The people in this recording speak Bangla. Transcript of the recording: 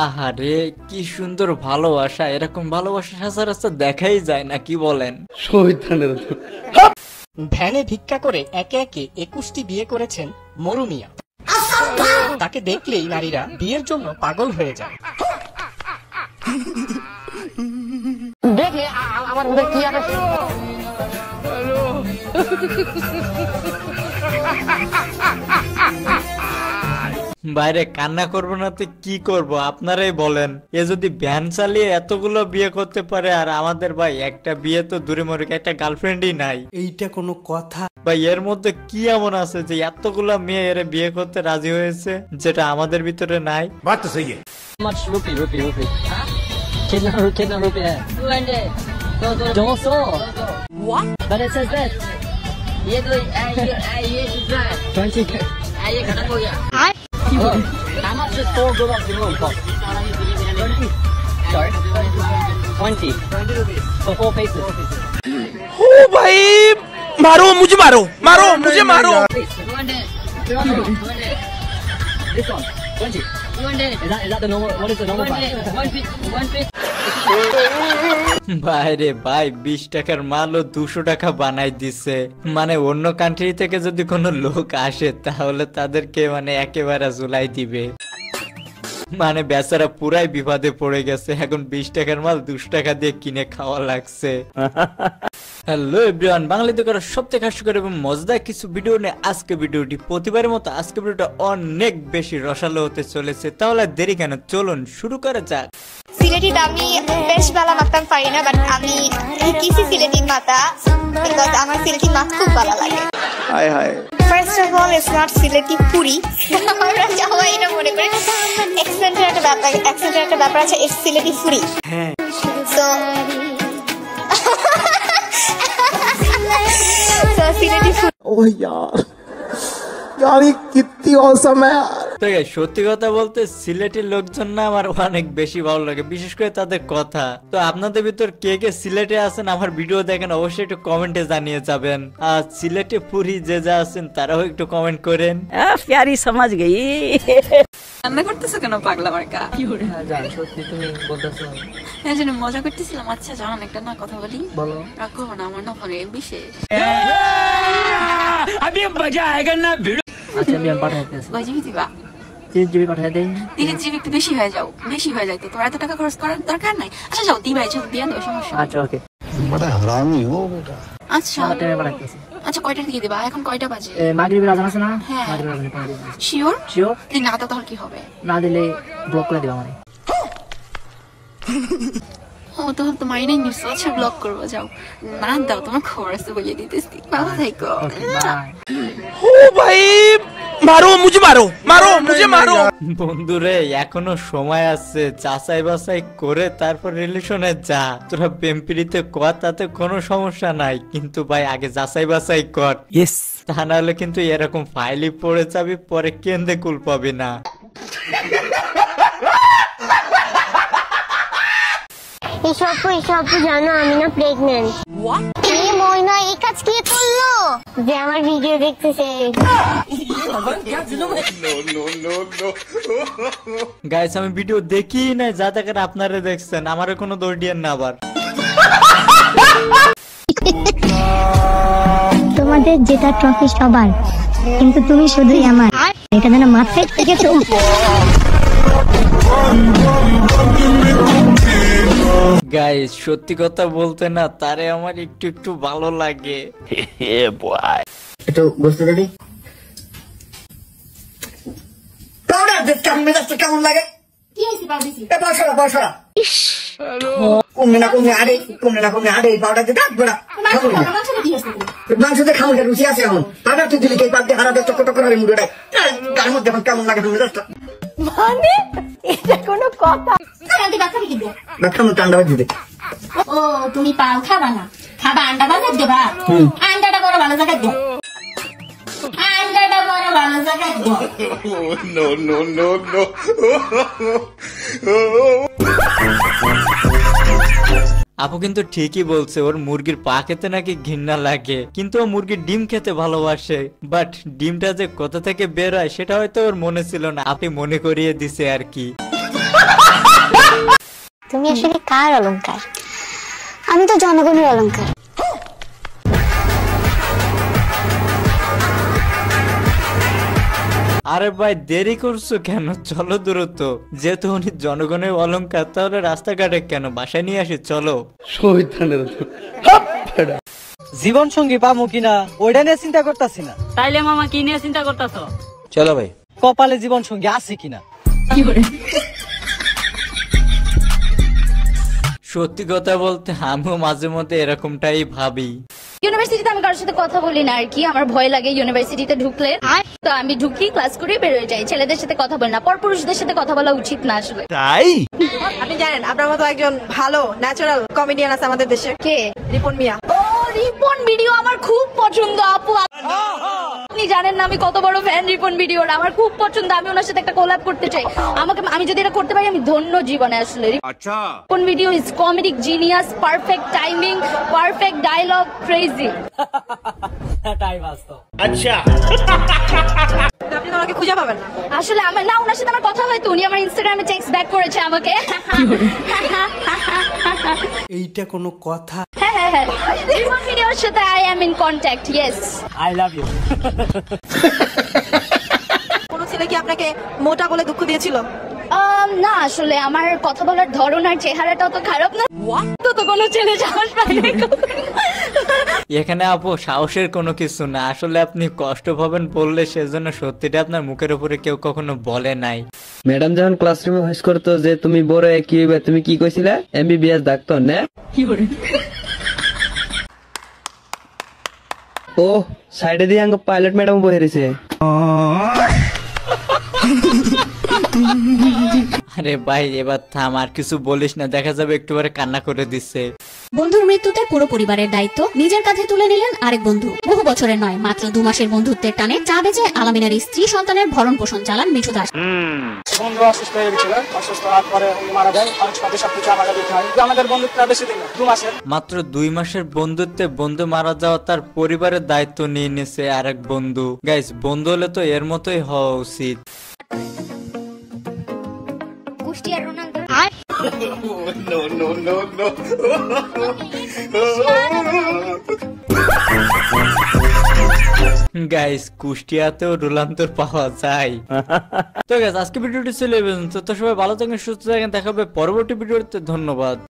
আহারে কি সুন্দর ভালোবাসা, এরকম ভালোবাসা সচরাচর দেখাই যায় না, কি বলেন? ভ্যানে ভিক্ষা করে একে একে 21টি বিয়ে করেছেন মরু মিয়া। তাকে দেখলেই নারীরা বিয়ের জন্য পাগল হয়ে যায়। দেখে আমার মধ্যে কি আছে? বাইরে কান্না করবো না তো কি করব, আপনারাই বলেন। এ যদি ভ্যান চালিয়ে এতগুলো বিয়ে করতে পারে, আর আমাদের ভাই একটা বিয়ে তো দূরে মরে, একটা গার্লফ্রেন্ডই নাই, এইটা কোনো কথা? ভাই এর মধ্যে কি এমন আছে যে এতগুলো মেয়ে এর বিয়ে করতে রাজি হয়েছে, যেটা আমাদের ভিতরে নাই? বাত তো সহি রুপি कितना रुपए है? 200 What? But it says that ये तो ये 20 ये खत्म हो गया। How much is 4 good of the room cost? 20. Sorry? 20 rupees for 4 faces. ओ भाई मारो मुझे, मारो मारो मुझे, मारो। This one 20. Is that the normal? What is the normal price? 150. বাইরে ভাই 20 টাকার মালও 200 টাকা বানাই দিছে। মানে অন্য কান্ট্রি থেকে যদি কোনো লোক আসে তাহলে তাদেরকে মানে একেবারে ঝুলাই দিবে। মানে বেচারা পুরাই বিপদে পড়ে গেছে, এখন 20 টাকার মাল 200 টাকা দিয়ে কিনে খাওয়া লাগছে। হ্যালো এভরিওয়ান, বাঙালিতে করা সবথেকে হাস্যকর এবং মজাদার কিছু ভিডিও নিয়ে আজকে ভিডিওটি। প্রতিবারের মতো আজকে ভিডিওটা অনেক বেশি রসালো হতে চলেছে, তাহলে দেরি কেন, চলুন শুরু করা যাক। সিলেটি আমি বেশ ভালো মাখতাম পারি না, বাট আমি শিখেছি সিলেটি মাথা, বিকজ আমার সিলেটি মাছ খুব ভালো লাগে। High high, first of all it's not Sylheti Puri, আমরা সবাই এটা মনে করি অ্যাকসেন্টের একটা ব্যাপার আছে, ইটস সিলেটি পুরি। হ্যাঁ, সো সিলেটি পুরি। ও यार ये कितनी औसम है यार। তো সত্যি কথা বলতে সিলেটের লোকজন না আমার অনেক বেশি ভালো লাগে, বিশেষ করে তাদের কথা। তো আপনাদের ভিতর কে কে সিলেটে আছেন, আমার ভিডিও দেখেন, অবশ্যই একটু কমেন্টে জানিয়ে যাবেন। আর সিলেটে পুরি যে যা আছেন তারাও একটু কমেন্ট করেন। प्यारी समझ गई। রান্না করতেছো কেন পাগলা মার্কা? কি করে জান, সত্যি তুমি বলতেছো? হ্যাঁ জানি, মজা করতেছিলাম। আচ্ছা জানান একটা না কথা বলি, বলো। রাখো না, আমার না ফোনে বিশেষ। अभी मजा आएगा ना वीडियो। अच्छा আমি পাঠাইতেছি। কয় জিবি দিবা? 3 জিবি পাঠাই দেই। 3 জিবি একটু বেশি হয়ে যায় তো, তোমার এত টাকা খরচ করার দরকার নাই। আচ্ছা যাও দিবাই, যাও দিয়া দাও, সমস্যা। আচ্ছা ওকে। बड़ा हरामी हो बेटा। আচ্ছা টাইমে পাঠাইতেছি। আচ্ছা কয়টার দিকে দিবা? এখন কয়টা বাজে? মাগরিবের আজান আছে না? হ্যাঁ। মাগরিবের আজানে পাঠিয়ে দিই। শিওর? শিওর। যদি না দাও তাহলে কি হবে? না দিলে ব্লক করে দিবা মানে। ও তো মাইন্ড নিছো। আচ্ছা ব্লক করবো, যাও। না দাও, তোমার খবর আছে বলে দিতেছি। ভালো থাকো। Okay bye. ओ भाई मारो मुझे, मारो मारो मुझे, मारो। বন্ধুরে এখনো সময় আছে, যাচাই বাছাই করে তারপর রিলেশনে যা। তোরা প্রেমপ্রীতে কর, তাতে কোনো সমস্যা নাই, কিন্তু ভাই আগে যাচাই বাছাই কর। यस, তা নাহলে কিন্তু এরকম ফাইলই পড়ে যাবি, পরে কেন্দ্রে কুল পাবি না। এসব জানো আমি না প্রেগন্যান্ট। এই ময়না এই কাজ কি করলো যে আমার ভিডিও দেখতেছে? গাইস আমি ভিডিও দেখি না, যা দেখেন আপনারা দেখছেন, আমার কোনো দৌড় দিয়েন না আবার। তোমাদের জেতা ট্রফি সবার, কিন্তু তুমি শুধুই আমার, এটা যেন মাথায় থেকে গাইস সত্যি কথা বলতে না, তারে আমার একটু একটু ভালো লাগে। একটু বসতে দিদি। পাউডার দেখতে মেজাজটা কেমন লাগে? কি হইছে বাবুজি? এ বসরা। কমে না আরে পাউডার দিতে বড়া। মাংসতে খাওয়া রুচি আছে এখন। পাউডার তুই দিলি কে পাতে হারাতে টক করে মুড়ে। তার মধ্যে এখন কেমন লাগে মেজাজটা? মানে এটা কোনো কথা? কালকে ডাক্তার কি দিবে? ডাক্তার টান্ডা দিবে। ও তুমি পাল খাবা না, খাবা আন্ডা বাজার দেবা। আন্ডাটা বড় ভালো জায়গা দে, আন্ডাটা বড় আপু কিন্তু ঠিকই বলছে, ওর মুরগির পা খেতে নাকি ঘৃণা লাগে, কিন্তু ও মুরগির ডিম খেতে ভালোবাসে। বাট ডিমটা যে কোথা থেকে বের হয় সেটা হয়তো ওর মনে ছিল না, আপনি মনে করিয়ে দিছে আর কি। তুমি আসলে কার অলংকার? আমি তো জনগণের অলংকার। আরে ভাই দেরি করছো কেন, চলো দ্রুত। যেহেতু উনি জনগণের অলংকার, তাহলে রাস্তাঘাটে কেন, বাসায় নিয়ে আসি চলো। জীবন সঙ্গী পামু কিনা ওইটা নিয়ে চিন্তা করতেছি না। তাইলে মামা কি নিয়ে চিন্তা করতেছ? চলো ভাই, কপালে জীবন সঙ্গী আছে কিনা। সত্যি কথা বলতে আমিও মাঝে মধ্যে এরকমটাই ভাবি। ইউনিভার্সিটিতে আমি কারোর সাথে কথা বলি না আর কি, আমার ভয় লাগে ইউনিভার্সিটিতে ঢুকলে। তো আমি ঢুকি, ক্লাস করে বেরোয় যাই, ছেলেদের সাথে কথা বলি না। পরপুরুষদের সাথে কথা বলা উচিত না আসলে। তাই আপনি জানেন আপনার মতো একজন ভালো ন্যাচারাল কমেডিয়ান আছে আমাদের দেশে? কে? রিপন মিয়া। ও রিপন ভিডিও আমার খুব পছন্দ আপু। আপনি জানেন না আমি কত বড় ফ্যান রিপন ভিডিওর, আমার খুব পছন্দ। আমি ওনার সাথে একটা কোলাব করতে চাই। আমি যদি এটা করতে পারি আমি ধন্য জীবনে আসলে। আচ্ছা, Ripon video is comedic genius, perfect timing, perfect dialogue, crazy. তাই বাস্তব। আচ্ছা, আপনি তো আমাকে খুঁজে পাবেন না আসলে আমার না, ওনার সাথে আমার কথা হয়তো, উনি আমার ইনস্টাগ্রামে টেক্সট ব্যাক করেছে আমাকে। এইটা কোনো কথা? হ্যাঁ, রিপন ভিডিওর সাথে I am in contact, yes. I love you. কোন ছেলে কি আপনাকে মোটা বলে দুঃখ দিয়েছিল? না আসলে আমার কথা বলার ধরন আর চেহারাটাও তো খারাপ না, তো কোনো ছেলে সাহস পায় না। এখানে আপু সাহসের কোনো কিছু না, আসলে আপনি কষ্ট পাবেন বললে সেজন্য সত্যিটা আপনার মুখের উপরে কেউ কখনো বলে নাই। ম্যাডাম যখন ক্লাসরুমে ভয়েস করতো যে তুমি বড় কি হইবে, তুমি কি কইছিলে? এমবিবিএস ডাক্তার না? ও সাইডে দিয়ে আঙ্গ পাইলট ম্যাডাম বসে রয়েছে। আরে ভাই এবার থাম, আর কিছু বলিস না, দেখা যাবে একটু পরে কান্না করে দিচ্ছে। বন্ধুর মৃত্যুতে পুরো পরিবারের দায়িত্ব নিজের কাঁধে তুলে নিলেন আরেক বন্ধু। বহু বছরের নয়, মাত্র 2 মাসের বন্ধুত্বের টানে চা বেচে আলামিনের স্ত্রী সন্তানের ভরণ পোষণ চালান মিঠু দাস। বন্ধু অসুস্থ হয়ে গেছিল, অসুস্থ হওয়ার পরে মারা যায়। সবকিছু আমাকে দিতে হয়। আমাদের বন্ধুত্ব বেশি দিন, 2 মাসের। মাত্র 2 মাসের বন্ধুত্বে বন্ধু মারা যাওয়া, তার পরিবারের দায়িত্ব নিয়ে নিছে আরেক বন্ধু। গাইস বন্ধু হলে তো এর মতোই হওয়া উচিত। কুষ্টিয়ার রোনালদো। গাইস কুষ্টিয়াতেও রোনালদোর পাওয়া যায়। তো গাইস আজকে ভিডিওটি ছিল এই পর্যন্ত। তো সবাই ভালো থাকেন, সুস্থ থাকেন, দেখা হবে পরবর্তী ভিডিওতে। ধন্যবাদ।